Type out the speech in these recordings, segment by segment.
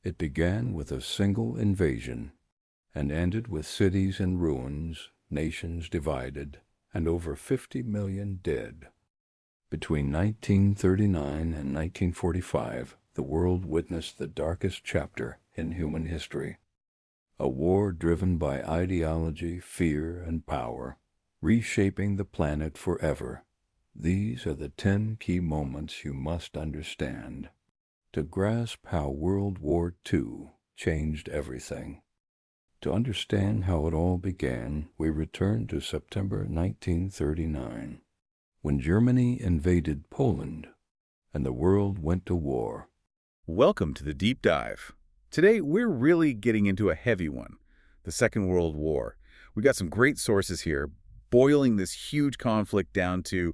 It began with a single invasion and ended with cities in ruins, nations divided, and over 50 million dead. Between 1939 and 1945, the world witnessed the darkest chapter in human history. A war driven by ideology, fear, and power, reshaping the planet forever. These are the 10 key moments you must understand to grasp how World War II changed everything. To understand how it all began, we return to September 1939, when Germany invaded Poland and the world went to war. Welcome to the Deep Dive. Today, we're really getting into a heavy one, the Second World War. We got some great sources here, boiling this huge conflict down to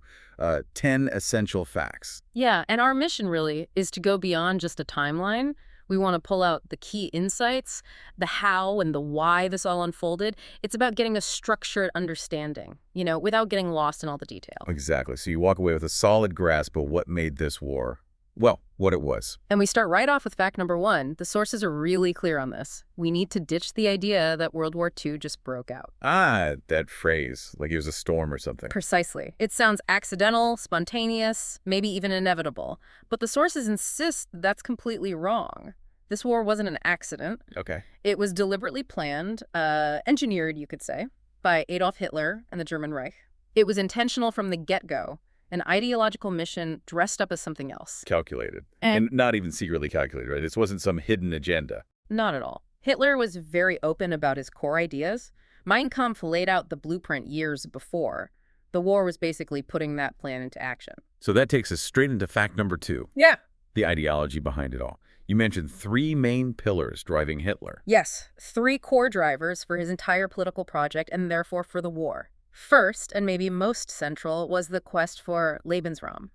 10 essential facts. Yeah, and our mission really is to go beyond just a timeline. We want to pull out the key insights, the how and the why this all unfolded. It's about getting a structured understanding, without getting lost in all the detail. Exactly. So you walk away with a solid grasp of what made this war, well, what it was. And we start right off with fact number 1. The sources are really clear on this. We need to ditch the idea that World War II just broke out. Ah, that phrase, like it was a storm or something. Precisely. It sounds accidental, spontaneous, maybe even inevitable. But the sources insist that's completely wrong. This war wasn't an accident. Okay. It was deliberately planned, engineered, you could say, by Adolf Hitler and the German Reich. It was intentional from the get-go. An ideological mission dressed up as something else. Calculated. And not even secretly calculated, right? This wasn't some hidden agenda. Not at all. Hitler was very open about his core ideas. Mein Kampf laid out the blueprint years before. The war was basically putting that plan into action. So that takes us straight into fact number 2. Yeah. The ideology behind it all. You mentioned 3 main pillars driving Hitler. Yes, 3 core drivers for his entire political project and therefore for the war. First, and maybe most central, was the quest for Lebensraum.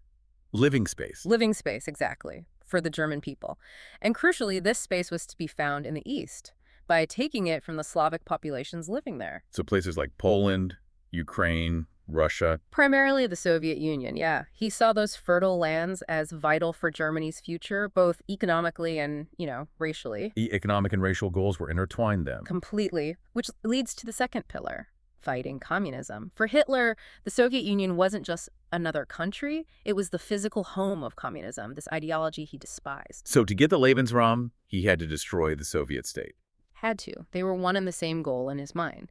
Living space. Living space, exactly, for the German people. And crucially, this space was to be found in the East, by taking it from the Slavic populations living there. So places like Poland, Ukraine, Russia. Primarily the Soviet Union, yeah. He saw those fertile lands as vital for Germany's future, both economically and, racially. Economic and racial goals were intertwined then. Completely, which leads to the second pillar. Fighting communism. For Hitler, the Soviet Union wasn't just another country, it was the physical home of communism, this ideology he despised. So to get the Lebensraum, he had to destroy the Soviet state. Had to. They were one and the same goal in his mind.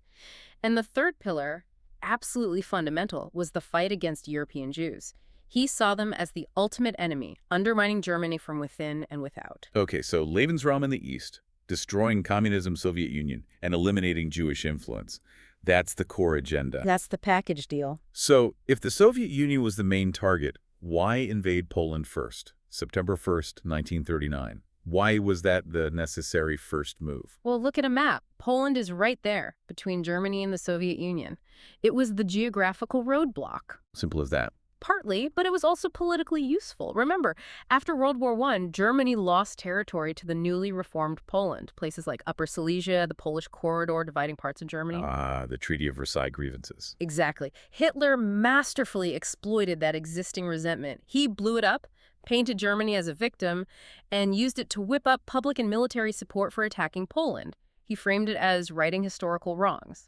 And the third pillar, absolutely fundamental, was the fight against European Jews. He saw them as the ultimate enemy, undermining Germany from within and without. Okay, so Lebensraum in the East, destroying communism, Soviet Union, and eliminating Jewish influence. That's the core agenda. That's the package deal. So, if the Soviet Union was the main target, why invade Poland first? September 1st, 1939. Why was that the necessary first move? Well, look at a map. Poland is right there, between Germany and the Soviet Union. It was the geographical roadblock. Simple as that. Partly, but it was also politically useful. Remember, after World War I, Germany lost territory to the newly reformed Poland, places like Upper Silesia, the Polish corridor dividing parts of Germany. The Treaty of Versailles grievances. Exactly. Hitler masterfully exploited that existing resentment. He blew it up, painted Germany as a victim, and used it to whip up public and military support for attacking Poland. He framed it as righting historical wrongs.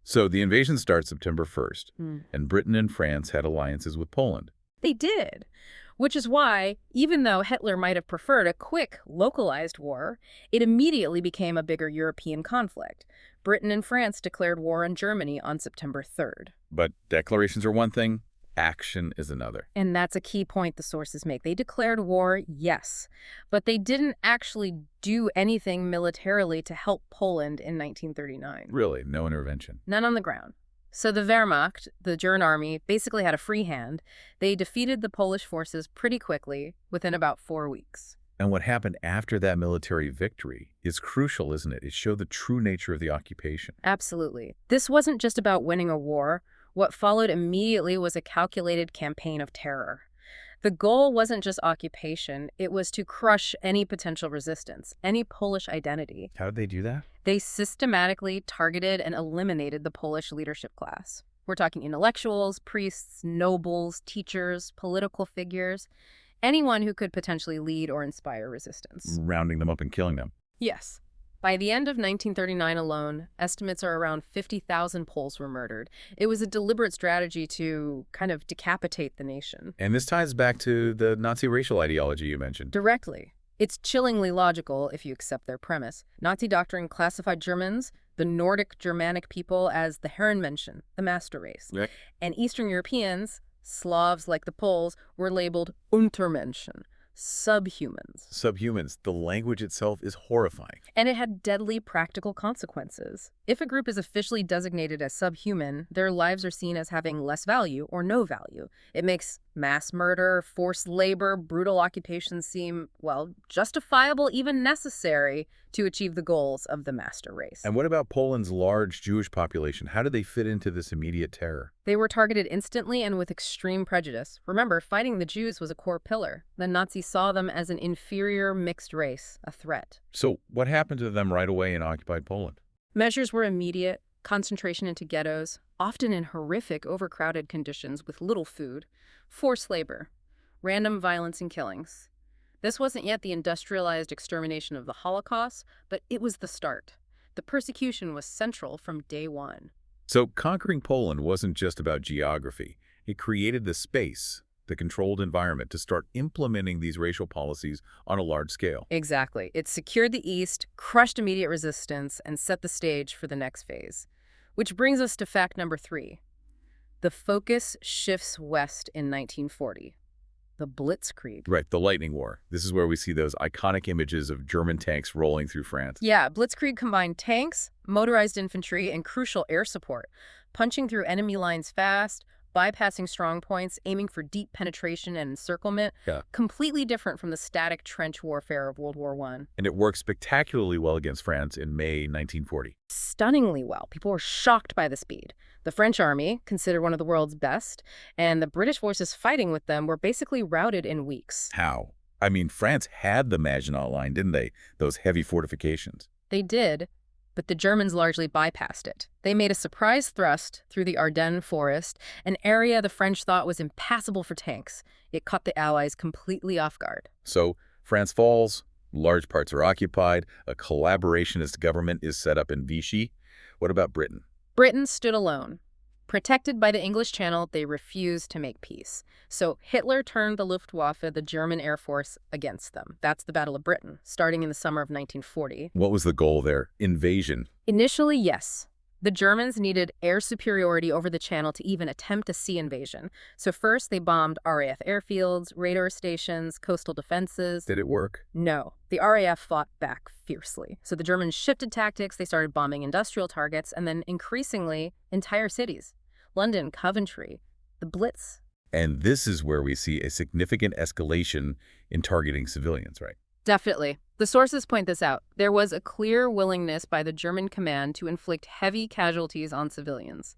So the invasion starts September 1st, and Britain and France had alliances with Poland. They did, which is why, even though Hitler might have preferred a quick, localized war, it immediately became a bigger European conflict. Britain and France declared war on Germany on September 3rd. But declarations are one thing, action is another. And that's a key point the sources make. They declared war, yes, but they didn't actually do anything militarily to help Poland in 1939. Really, no intervention. None on the ground. So the Wehrmacht, the German army, basically had a free hand. They defeated the Polish forces pretty quickly, within about 4 weeks. And what happened after that military victory is crucial, isn't it? It showed the true nature of the occupation. Absolutely. This wasn't just about winning a war. What followed immediately was a calculated campaign of terror. The goal wasn't just occupation, it was to crush any potential resistance, any Polish identity. How did they do that? They systematically targeted and eliminated the Polish leadership class. We're talking intellectuals, priests, nobles, teachers, political figures. anyone who could potentially lead or inspire resistance. Rounding them up and killing them. Yes. By the end of 1939 alone, estimates are around 50,000 Poles were murdered. It was a deliberate strategy to kind of decapitate the nation. And this ties back to the Nazi racial ideology you mentioned. Directly. It's chillingly logical if you accept their premise. Nazi doctrine classified Germans, the Nordic Germanic people, as the Herrenmenschen, the master race. Yeah. And Eastern Europeans, Slavs like the Poles, were labeled Untermenschen, subhumans. Subhumans. The language itself is horrifying. And it had deadly practical consequences. If a group is officially designated as subhuman, their lives are seen as having less value or no value. It makes mass murder, forced labor, brutal occupations seem, well, justifiable, even necessary to achieve the goals of the master race. And what about Poland's large Jewish population? How did they fit into this immediate terror? They were targeted instantly and with extreme prejudice. Remember, fighting the Jews was a core pillar. The Nazis saw them as an inferior mixed race, a threat. So what happened to them right away in occupied Poland? Measures were immediate: concentration into ghettos, often in horrific, overcrowded conditions with little food, forced labor, random violence and killings. This wasn't yet the industrialized extermination of the Holocaust, but it was the start. The persecution was central from day one. So conquering Poland wasn't just about geography. It created the space, the controlled environment to start implementing these racial policies on a large scale. Exactly. It secured the East, crushed immediate resistance, and set the stage for the next phase. Which brings us to fact number 3. The focus shifts west in 1940. The Blitzkrieg. Right, the Lightning War. This is where we see those iconic images of German tanks rolling through France. Yeah, Blitzkrieg combined tanks, motorized infantry, and crucial air support, punching through enemy lines fast, bypassing strong points, aiming for deep penetration and encirclement. Yeah. Completely different from the static trench warfare of World War I. And it worked spectacularly well against France in May 1940. Stunningly well. People were shocked by the speed. The French army, considered one of the world's best, and the British forces fighting with them were basically routed in weeks. How? I mean, France had the Maginot Line, didn't they? Those heavy fortifications. They did, but the Germans largely bypassed it. They made a surprise thrust through the Ardennes forest, an area the French thought was impassable for tanks. It caught the Allies completely off guard. So France falls, large parts are occupied, a collaborationist government is set up in Vichy. What about Britain? Britain stood alone. Protected by the English Channel, they refused to make peace. So Hitler turned the Luftwaffe, the German Air Force, against them. That's the Battle of Britain, starting in the summer of 1940. What was the goal there? Invasion. Initially, yes. The Germans needed air superiority over the Channel to even attempt a sea invasion. So first, they bombed RAF airfields, radar stations, coastal defenses. Did it work? No. The RAF fought back fiercely. So the Germans shifted tactics, they started bombing industrial targets, and then increasingly, entire cities. London, Coventry, the Blitz. And this is where we see a significant escalation in targeting civilians, right? Definitely. The sources point this out. There was a clear willingness by the German command to inflict heavy casualties on civilians.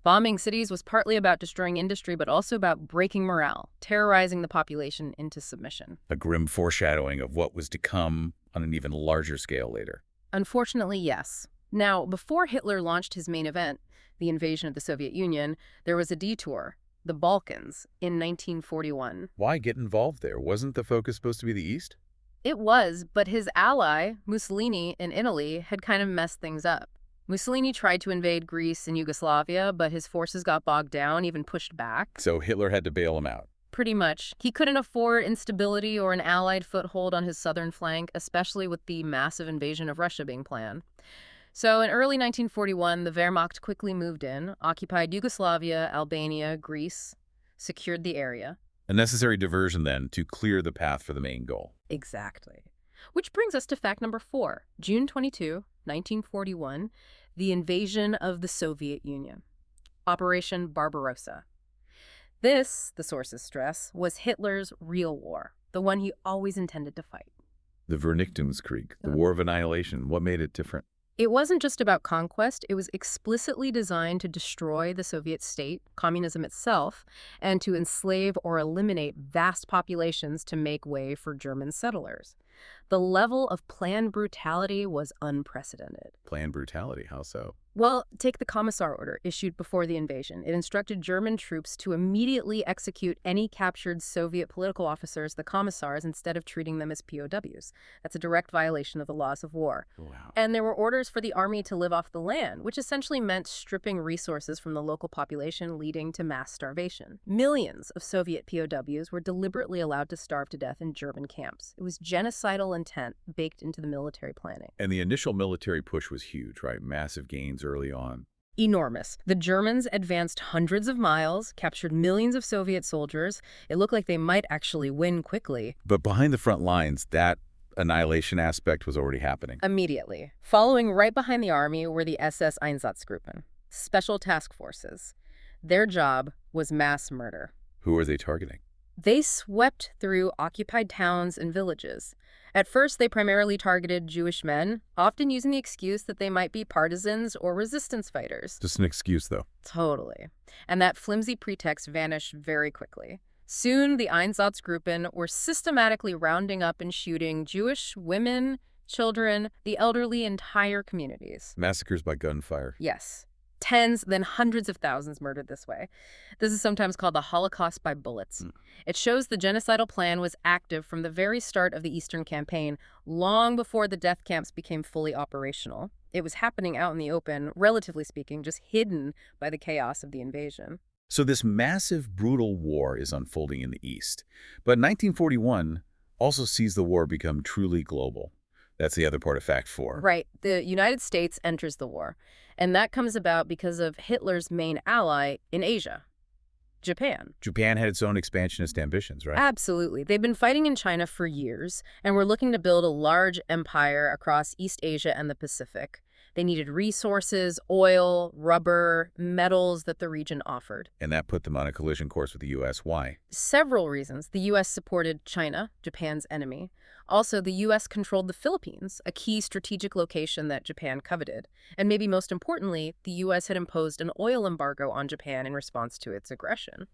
Bombing cities was partly about destroying industry, but also about breaking morale, terrorizing the population into submission. A grim foreshadowing of what was to come on an even larger scale later. Unfortunately, yes. Now, before Hitler launched his main event, the invasion of the Soviet Union, there was a detour, the Balkans, in 1941. Why get involved there? Wasn't the focus supposed to be the East? It was, but his ally, Mussolini in Italy, had kind of messed things up. Mussolini tried to invade Greece and Yugoslavia, but his forces got bogged down, even pushed back. So Hitler had to bail him out. Pretty much. He couldn't afford instability or an Allied foothold on his southern flank, especially with the massive invasion of Russia being planned. So in early 1941, the Wehrmacht quickly moved in, occupied Yugoslavia, Albania, Greece, secured the area. A necessary diversion, then, to clear the path for the main goal. Exactly. Which brings us to fact number 4. June 22, 1941, the invasion of the Soviet Union. Operation Barbarossa. This, the sources stress, was Hitler's real war, the one he always intended to fight. The Vernichtungskrieg, the War of Annihilation. What made it different? It wasn't just about conquest. It was explicitly designed to destroy the Soviet state, communism itself, and to enslave or eliminate vast populations to make way for German settlers. The level of planned brutality was unprecedented. Planned brutality, how so? Well, take the Commissar Order issued before the invasion. It instructed German troops to immediately execute any captured Soviet political officers, the commissars, instead of treating them as POWs. That's a direct violation of the laws of war. Wow. And there were orders for the army to live off the land, which essentially meant stripping resources from the local population, leading to mass starvation. Millions of Soviet POWs were deliberately allowed to starve to death in German camps. It was genocidal intent baked into the military planning. And the initial military push was huge, right? Massive gains early on. Enormous. The Germans advanced hundreds of miles, captured millions of Soviet soldiers. It looked like they might actually win quickly. But behind the front lines, that annihilation aspect was already happening. Immediately. Following right behind the army were the SS Einsatzgruppen, special task forces. Their job was mass murder. Who are they targeting? They swept through occupied towns and villages. At first, they primarily targeted Jewish men, often using the excuse that they might be partisans or resistance fighters. Just an excuse, though. Totally. And that flimsy pretext vanished very quickly. Soon, the Einsatzgruppen were systematically rounding up and shooting Jewish women, children, the elderly, entire communities. Massacres by gunfire. Yes. Tens, then hundreds of thousands murdered this way. This is sometimes called the Holocaust by bullets. It shows the genocidal plan was active from the very start of the Eastern Campaign, long before the death camps became fully operational. It was happening out in the open, relatively speaking, just hidden by the chaos of the invasion. So this massive, brutal war is unfolding in the East. But 1941 also sees the war become truly global. That's the other part of Fact 4. Right. The United States enters the war. And that comes about because of Hitler's main ally in Asia, Japan. Japan had its own expansionist ambitions, right? Absolutely. They've been fighting in China for years and were looking to build a large empire across East Asia and the Pacific. They needed resources, oil, rubber, metals that the region offered. And that put them on a collision course with the U.S. Why? Several reasons. The U.S. supported China, Japan's enemy. Also, the U.S. controlled the Philippines, a key strategic location that Japan coveted. And maybe most importantly, the U.S. had imposed an oil embargo on Japan in response to its aggression.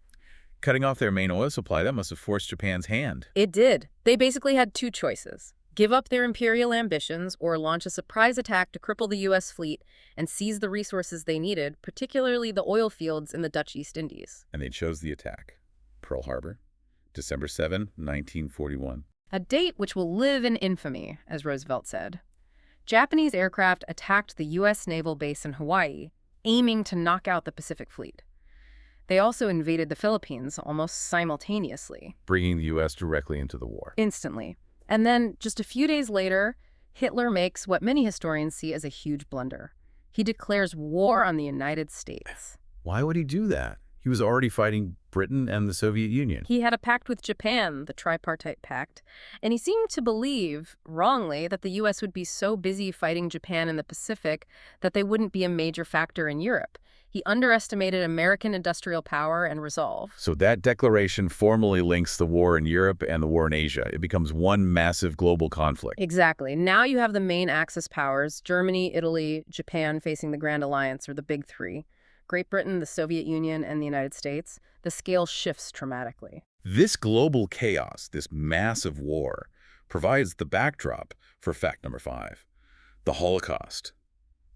Cutting off their main oil supply, that must have forced Japan's hand. It did. They basically had two choices: give up their imperial ambitions or launch a surprise attack to cripple the U.S. fleet and seize the resources they needed, particularly the oil fields in the Dutch East Indies. And they chose the attack. Pearl Harbor, December 7, 1941. A date which will live in infamy, as Roosevelt said. Japanese aircraft attacked the U.S. naval base in Hawaii, aiming to knock out the Pacific Fleet. They also invaded the Philippines almost simultaneously. Bringing the U.S. directly into the war. Instantly. And then, just a few days later, Hitler makes what many historians see as a huge blunder. He declares war on the United States. Why would he do that? He was already fighting Britain and the Soviet Union. He had a pact with Japan, the Tripartite Pact, and he seemed to believe, wrongly, that the U.S. would be so busy fighting Japan in the Pacific that they wouldn't be a major factor in Europe. He underestimated American industrial power and resolve. So that declaration formally links the war in Europe and the war in Asia. It becomes one massive global conflict. Exactly. Now you have the main Axis powers, Germany, Italy, Japan facing the Grand Alliance, or the Big Three. Great Britain, the Soviet Union, and the United States. The scale shifts dramatically. This global chaos, this massive war, provides the backdrop for fact number 5, the Holocaust.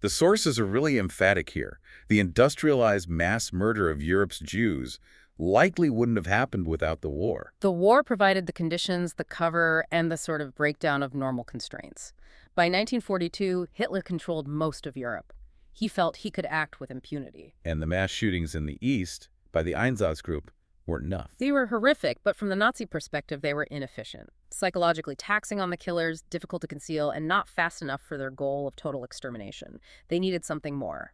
The sources are really emphatic here. The industrialized mass murder of Europe's Jews likely wouldn't have happened without the war. The war provided the conditions, the cover, and the sort of breakdown of normal constraints. By 1942, Hitler controlled most of Europe. He felt he could act with impunity. And the mass shootings in the East by the Einsatzgruppe weren't enough. They were horrific, but from the Nazi perspective, they were inefficient. Psychologically taxing on the killers, difficult to conceal, and not fast enough for their goal of total extermination. They needed something more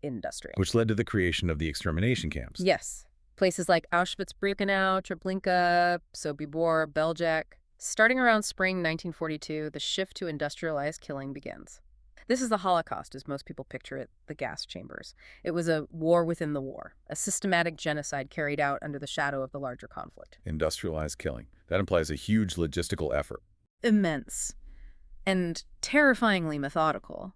industrial. Which led to the creation of the extermination camps. Yes. Places like Auschwitz-Birkenau, Treblinka, Sobibor, Belzec. Starting around spring 1942, the shift to industrialized killing begins. This is the Holocaust, as most people picture it, the gas chambers. It was a war within the war, a systematic genocide carried out under the shadow of the larger conflict. Industrialized killing. That implies a huge logistical effort. Immense. And terrifyingly methodical.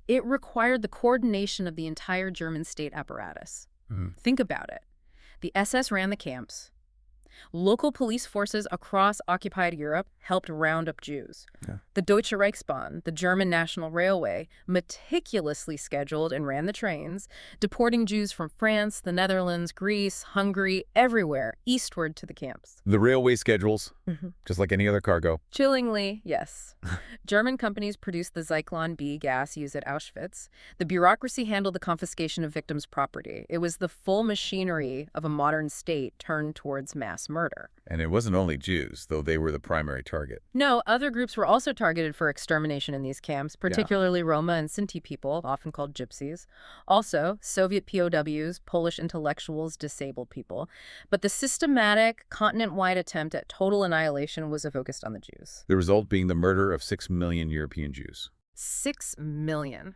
It required the coordination of the entire German state apparatus. Think about it. The SS ran the camps. Local police forces across occupied Europe helped round up Jews. Yeah. The Deutsche Reichsbahn, the German National Railway, meticulously scheduled and ran the trains, deporting Jews from France, the Netherlands, Greece, Hungary, everywhere, eastward to the camps. The railway schedules, Mhm. just like any other cargo. Chillingly, yes. German companies produced the Zyklon B gas used at Auschwitz. The bureaucracy handled the confiscation of victims' property. It was the full machinery of a modern state turned towards mass murder. And it wasn't only Jews, though they were the primary target. No, other groups were also targeted for extermination in these camps, particularly Roma and Sinti people, often called gypsies. Also, Soviet POWs, Polish intellectuals, disabled people. But the systematic, continent-wide attempt at total annihilation was focused on the Jews. The result being the murder of 6 million European Jews. 6 million.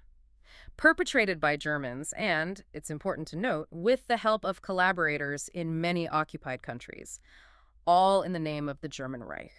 Perpetrated by Germans and, it's important to note, with the help of collaborators in many occupied countries, all in the name of the German Reich.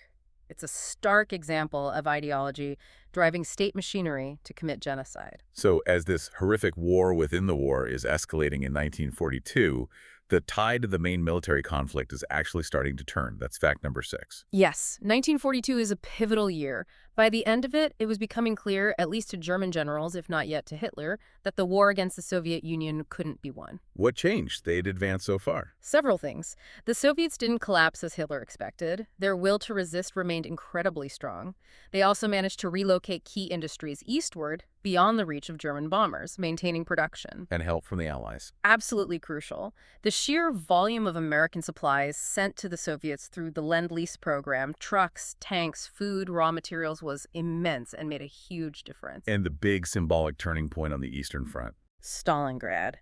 It's a stark example of ideology driving state machinery to commit genocide. So as this horrific war within the war is escalating in 1942, the tide of the main military conflict is actually starting to turn. That's fact number 6. Yes, 1942 is a pivotal year. By the end of it, it was becoming clear, at least to German generals, if not yet to Hitler, that the war against the Soviet Union couldn't be won. What changed? They'd advanced so far. Several things. The Soviets didn't collapse as Hitler expected. Their will to resist remained incredibly strong. They also managed to relocate key industries eastward, beyond the reach of German bombers, maintaining production. And help from the Allies. Absolutely crucial. The sheer volume of American supplies sent to the Soviets through the Lend-Lease program, trucks, tanks, food, raw materials, was immense and made a huge difference. And the big symbolic turning point on the Eastern Front. Stalingrad.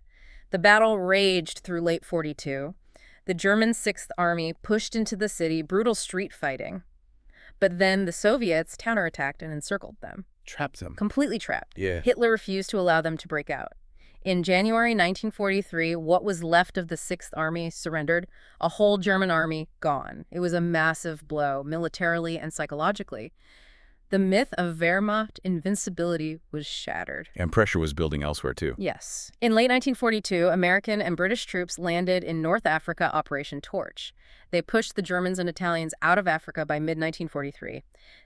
The battle raged through late 42. The German Sixth Army pushed into the city, brutal street fighting. But then the Soviets counterattacked and encircled them. Trapped them. Completely trapped. Yeah. Hitler refused to allow them to break out. In January 1943, what was left of the Sixth Army surrendered, a whole German army gone. It was a massive blow, militarily and psychologically. The myth of Wehrmacht invincibility was shattered. And pressure was building elsewhere, too. Yes. In late 1942, American and British troops landed in North Africa, Operation Torch. They pushed the Germans and Italians out of Africa by mid-1943.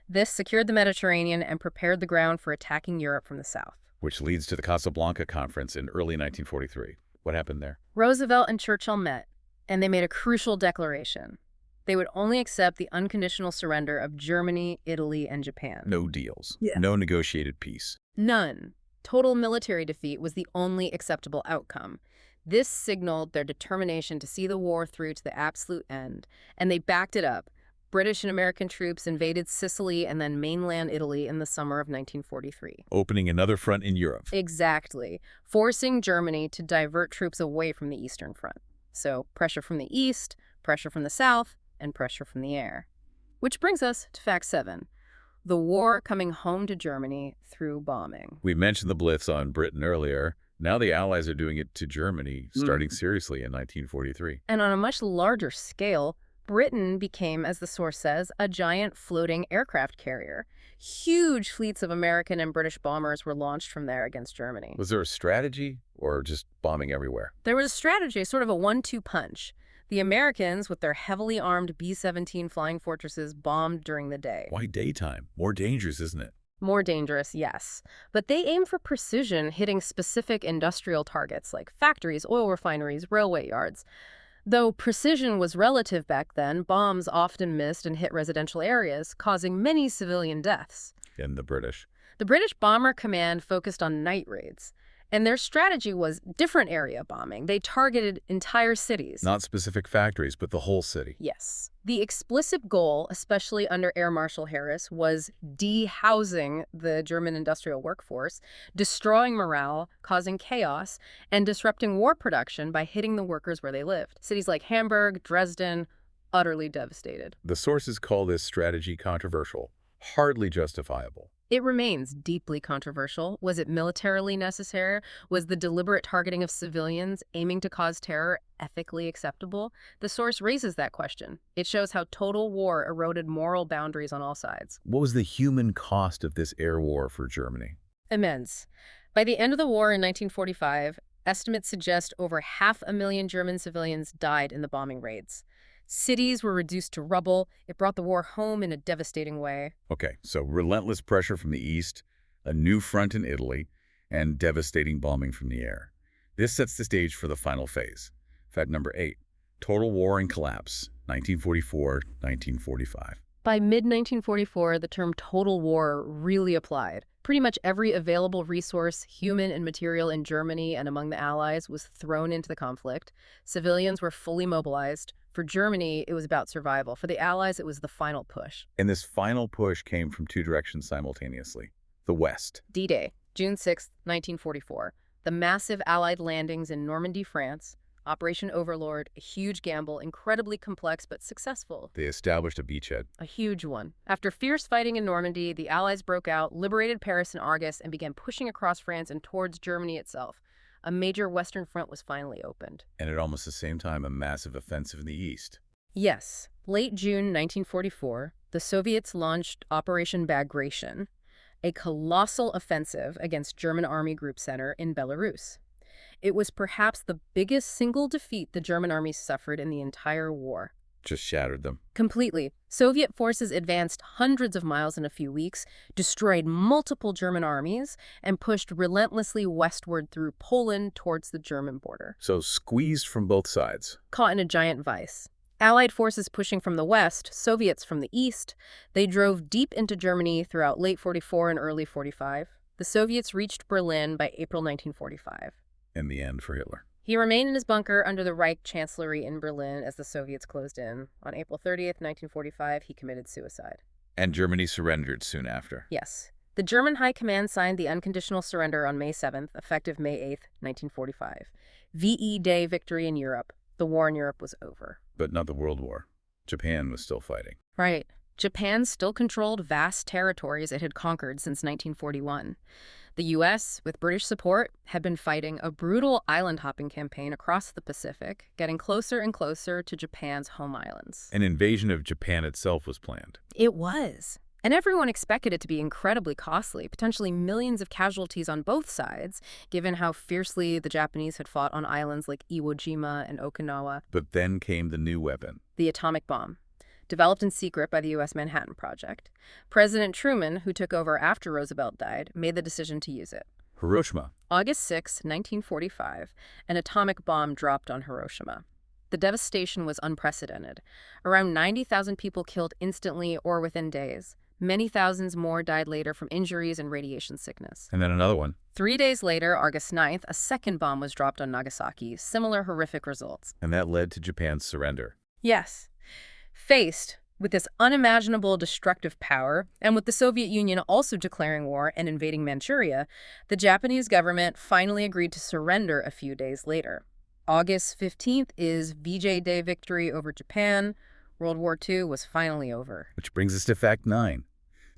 This secured the Mediterranean and prepared the ground for attacking Europe from the south. Which leads to the Casablanca Conference in early 1943. What happened there? Roosevelt and Churchill met, and they made a crucial declaration. They would only accept the unconditional surrender of Germany, Italy, and Japan. No deals. Yeah. No negotiated peace. None. Total military defeat was the only acceptable outcome. This signaled their determination to see the war through to the absolute end, and they backed it up. British and American troops invaded Sicily and then mainland Italy in the summer of 1943. Opening another front in Europe. Exactly. Forcing Germany to divert troops away from the Eastern Front. So pressure from the east, pressure from the south, and pressure from the air. Which brings us to fact 7. The war coming home to Germany through bombing. We mentioned the Blitz on Britain earlier. Now the Allies are doing it to Germany, starting seriously in 1943. And on a much larger scale, Britain became, as the source says, a giant floating aircraft carrier. Huge fleets of American and British bombers were launched from there against Germany. Was there a strategy or just bombing everywhere? There was a strategy, sort of a 1-2 punch. The Americans, with their heavily armed B-17 flying fortresses, bombed during the day. Why daytime? More dangerous, isn't it? More dangerous, yes. But they aimed for precision, hitting specific industrial targets like factories, oil refineries, railway yards. Though precision was relative back then, bombs often missed and hit residential areas, causing many civilian deaths. And the British. The British Bomber Command focused on night raids. And their strategy was different area bombing. They targeted entire cities. Not specific factories, but the whole city. Yes. The explicit goal, especially under Air Marshal Harris, was dehousing the German industrial workforce, destroying morale, causing chaos, and disrupting war production by hitting the workers where they lived. Cities like Hamburg, Dresden, utterly devastated. The sources call this strategy controversial, hardly justifiable. It remains deeply controversial. Was it militarily necessary? Was the deliberate targeting of civilians aiming to cause terror ethically acceptable? The source raises that question. It shows how total war eroded moral boundaries on all sides. What was the human cost of this air war for Germany? Immense. By the end of the war in 1945, estimates suggest over 500,000 German civilians died in the bombing raids. Cities were reduced to rubble. It brought the war home in a devastating way. Okay, so relentless pressure from the east, a new front in Italy, and devastating bombing from the air. This sets the stage for the final phase. Fact number 8, total war and collapse, 1944-1945. By mid-1944, the term total war really applied. Pretty much every available resource, human and material, in Germany and among the Allies was thrown into the conflict. Civilians were fully mobilized. For Germany, it was about survival. For the Allies, it was the final push. And this final push came from two directions simultaneously. The West. D-Day, June 6, 1944. The massive Allied landings in Normandy, France. Operation Overlord, a huge gamble, incredibly complex but successful. They established a beachhead. A huge one. After fierce fighting in Normandy, the Allies broke out, liberated Paris in August, and began pushing across France and towards Germany itself. A major Western front was finally opened. And at almost the same time, a massive offensive in the east. Yes. Late June 1944, the Soviets launched Operation Bagration, a colossal offensive against German Army Group Center in Belarus. It was perhaps the biggest single defeat the German army suffered in the entire war. Just shattered them. Completely. Soviet forces advanced hundreds of miles in a few weeks, destroyed multiple German armies, and pushed relentlessly westward through Poland towards the German border. So squeezed from both sides. Caught in a giant vice. Allied forces pushing from the west, Soviets from the east, they drove deep into Germany throughout late 44 and early 45. The Soviets reached Berlin by April 1945. And the end for Hitler. He remained in his bunker under the Reich Chancellery in Berlin as the Soviets closed in. On April 30th, 1945, he committed suicide. And Germany surrendered soon after. Yes. The German High Command signed the unconditional surrender on May 7th, effective May 8th, 1945. VE Day victory in Europe. The war in Europe was over. But not the World War. Japan was still fighting. Right. Japan still controlled vast territories it had conquered since 1941. The U.S., with British support, had been fighting a brutal island-hopping campaign across the Pacific, getting closer and closer to Japan's home islands. An invasion of Japan itself was planned. It was. And everyone expected it to be incredibly costly, potentially millions of casualties on both sides, given how fiercely the Japanese had fought on islands like Iwo Jima and Okinawa. But then came the new weapon. The atomic bomb. Developed in secret by the U.S. Manhattan Project. President Truman, who took over after Roosevelt died, made the decision to use it. Hiroshima. August 6, 1945, an atomic bomb dropped on Hiroshima. The devastation was unprecedented. Around 90,000 people killed instantly or within days. Many thousands more died later from injuries and radiation sickness. And then another one. 3 days later, August 9th, a second bomb was dropped on Nagasaki. Similar horrific results. And that led to Japan's surrender. Yes. Faced with this unimaginable destructive power, and with the Soviet Union also declaring war and invading Manchuria, the Japanese government finally agreed to surrender a few days later. August 15th is VJ Day victory over Japan. World War II was finally over. Which brings us to fact 9.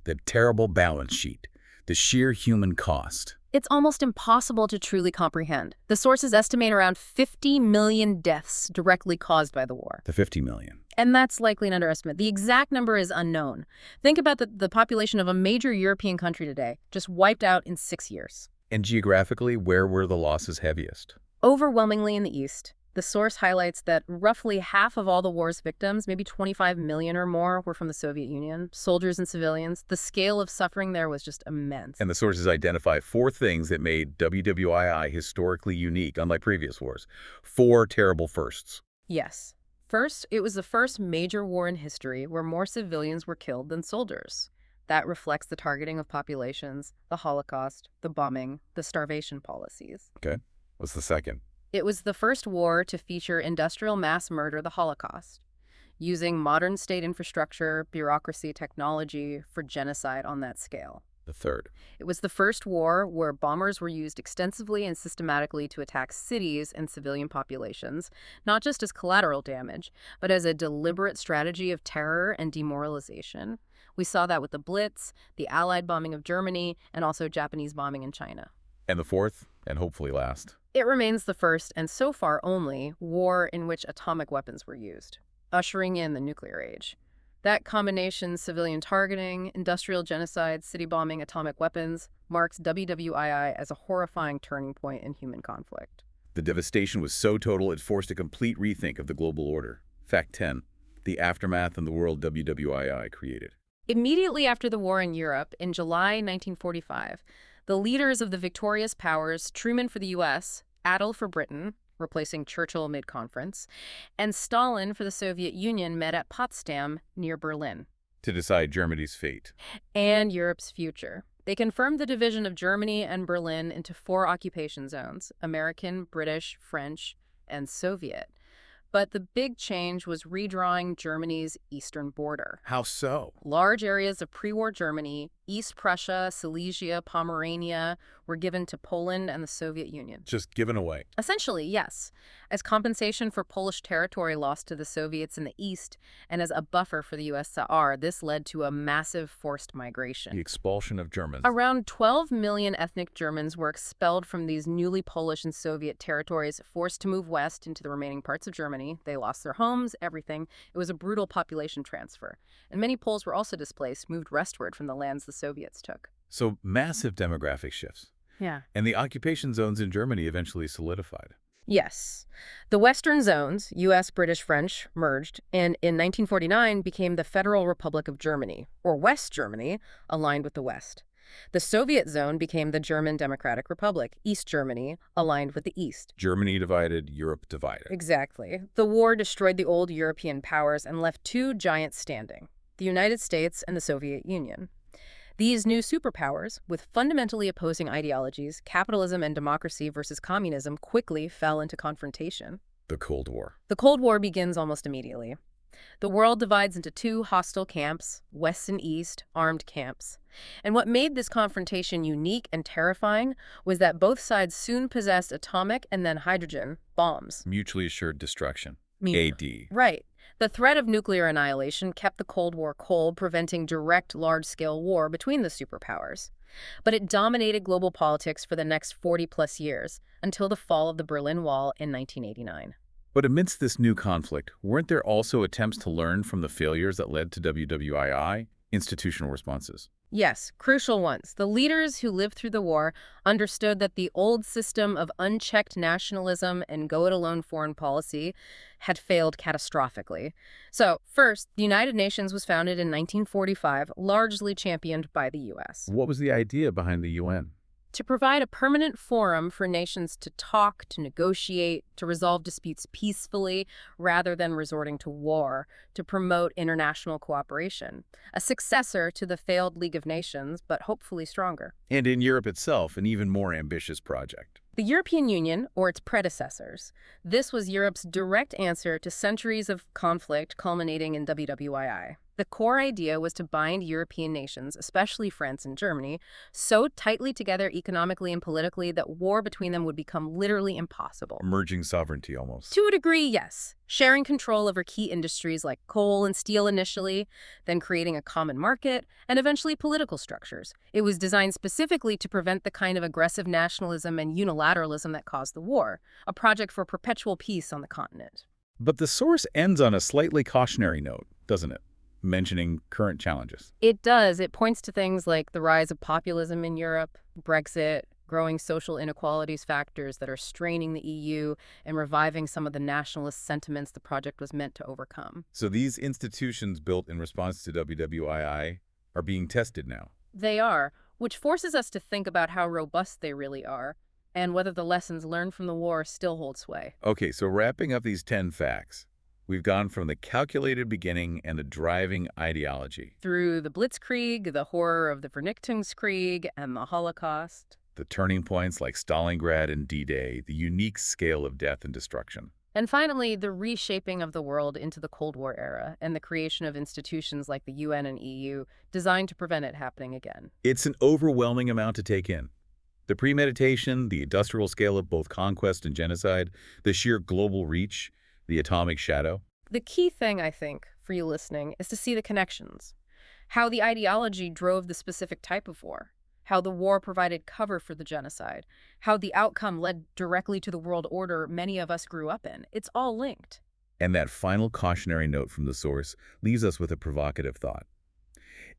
The terrible balance sheet. The sheer human cost. It's almost impossible to truly comprehend. The sources estimate around 50 million deaths directly caused by the war. The 50 million. And that's likely an underestimate. The exact number is unknown. Think about the population of a major European country today, just wiped out in 6 years. And geographically, where were the losses heaviest? Overwhelmingly in the East. The source highlights that roughly half of all the war's victims, maybe 25 million or more, were from the Soviet Union, soldiers and civilians. The scale of suffering there was just immense. And the sources identify 4 things that made WWII historically unique, unlike previous wars. 4 terrible firsts. Yes. First, it was the first major war in history where more civilians were killed than soldiers. That reflects the targeting of populations, the Holocaust, the bombing, the starvation policies. Okay. What's the second? It was the first war to feature industrial mass murder, the Holocaust, using modern state infrastructure, bureaucracy, technology for genocide on that scale. The third. It was the first war where bombers were used extensively and systematically to attack cities and civilian populations, not just as collateral damage, but as a deliberate strategy of terror and demoralization. We saw that with the Blitz, the Allied bombing of Germany, and also Japanese bombing in China. And the fourth, and hopefully last. It remains the first, and so far only, war in which atomic weapons were used, ushering in the nuclear age. That combination, civilian targeting, industrial genocide, city bombing, atomic weapons, marks WWII as a horrifying turning point in human conflict. The devastation was so total it forced a complete rethink of the global order. Fact 10. the aftermath and the world WWII created. Immediately after the war in Europe, in July 1945, the leaders of the victorious powers, Truman for the U.S., Attlee for Britain, replacing Churchill mid-conference, and Stalin for the Soviet Union met at Potsdam near Berlin. To decide Germany's fate. And Europe's future. They confirmed the division of Germany and Berlin into 4 occupation zones: American, British, French, and Soviet. But the big change was redrawing Germany's eastern border. How so? Large areas of pre-war Germany, East Prussia, Silesia, Pomerania, were given to Poland and the Soviet Union. Just given away. Essentially, yes, as compensation for Polish territory lost to the Soviets in the east, and as a buffer for the USSR, this led to a massive forced migration. The expulsion of Germans. Around 12 million ethnic Germans were expelled from these newly Polish and Soviet territories, forced to move west into the remaining parts of Germany. They lost their homes, everything. It was a brutal population transfer. And many Poles were also displaced, moved westward from the lands the Soviets took. So massive demographic shifts. Yeah. And the occupation zones in Germany eventually solidified. Yes. The Western zones, U.S., British, French, merged, and in 1949 became the Federal Republic of Germany, or West Germany, aligned with the West. The Soviet zone became the German Democratic Republic, East Germany, aligned with the East. Germany divided, Europe divided. Exactly. The war destroyed the old European powers and left 2 giants standing, the United States and the Soviet Union. These new superpowers, with fundamentally opposing ideologies, capitalism and democracy versus communism, quickly fell into confrontation. The Cold War. The Cold War begins almost immediately. The world divides into 2 hostile camps, West and East, armed camps. And what made this confrontation unique and terrifying was that both sides soon possessed atomic and then hydrogen bombs. Mutually assured destruction. Me- AD. Right. The threat of nuclear annihilation kept the Cold War cold, preventing direct large-scale war between the superpowers. But it dominated global politics for the next 40-plus years, until the fall of the Berlin Wall in 1989. But amidst this new conflict, weren't there also attempts to learn from the failures that led to WWII, institutional responses? Yes, crucial ones. The leaders who lived through the war understood that the old system of unchecked nationalism and go-it-alone foreign policy had failed catastrophically. So, first, the United Nations was founded in 1945, largely championed by the U.S. What was the idea behind the UN? To provide a permanent forum for nations to talk, to negotiate, to resolve disputes peacefully rather than resorting to war, to promote international cooperation. A successor to the failed League of Nations, but hopefully stronger. And in Europe itself, an even more ambitious project. The European Union, or its predecessors. This was Europe's direct answer to centuries of conflict culminating in WWII. The core idea was to bind European nations, especially France and Germany, so tightly together economically and politically that war between them would become literally impossible. Merging sovereignty almost. To a degree, yes. Sharing control over key industries like coal and steel initially, then creating a common market, and eventually political structures. It was designed specifically to prevent the kind of aggressive nationalism and unilateralism that caused the war, a project for perpetual peace on the continent. But the source ends on a slightly cautionary note, doesn't it? Mentioning current challenges. It does. It points to things like the rise of populism in Europe, Brexit, growing social inequalities factors that are straining the EU and reviving some of the nationalist sentiments the project was meant to overcome. So these institutions built in response to WWII are being tested now. They are, which forces us to think about how robust they really are and whether the lessons learned from the war still hold sway. Okay, so wrapping up these 10 facts, we've gone from the calculated beginning and the driving ideology, Through the Blitzkrieg, the horror of the Vernichtungskrieg, and the Holocaust. the turning points like Stalingrad and D-Day, the unique scale of death and destruction. And finally, the reshaping of the world into the Cold War era and the creation of institutions like the UN and EU designed to prevent it happening again. It's an overwhelming amount to take in. The premeditation, the industrial scale of both conquest and genocide, the sheer global reach, the atomic shadow. The key thing, I think, for you listening, is to see the connections. How the ideology drove the specific type of war. How the war provided cover for the genocide. How the outcome led directly to the world order many of us grew up in. It's all linked. And that final cautionary note from the source leaves us with a provocative thought.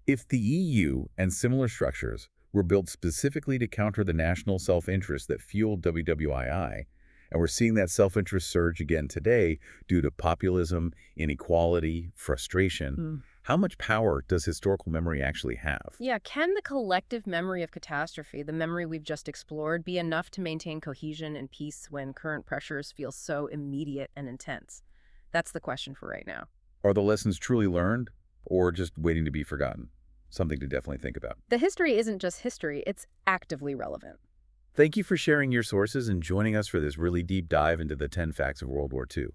If the EU and similar structures were built specifically to counter the national self-interest that fueled WWII, And we're seeing that self-interest surge again today due to populism, inequality, frustration. How much power does historical memory actually have? Yeah, can the collective memory of catastrophe, the memory we've just explored, be enough to maintain cohesion and peace when current pressures feel so immediate and intense? That's the question for right now. Are the lessons truly learned or just waiting to be forgotten? Something to definitely think about. The history isn't just history, it's actively relevant. Thank you for sharing your sources and joining us for this really deep dive into the 10 facts of World War II.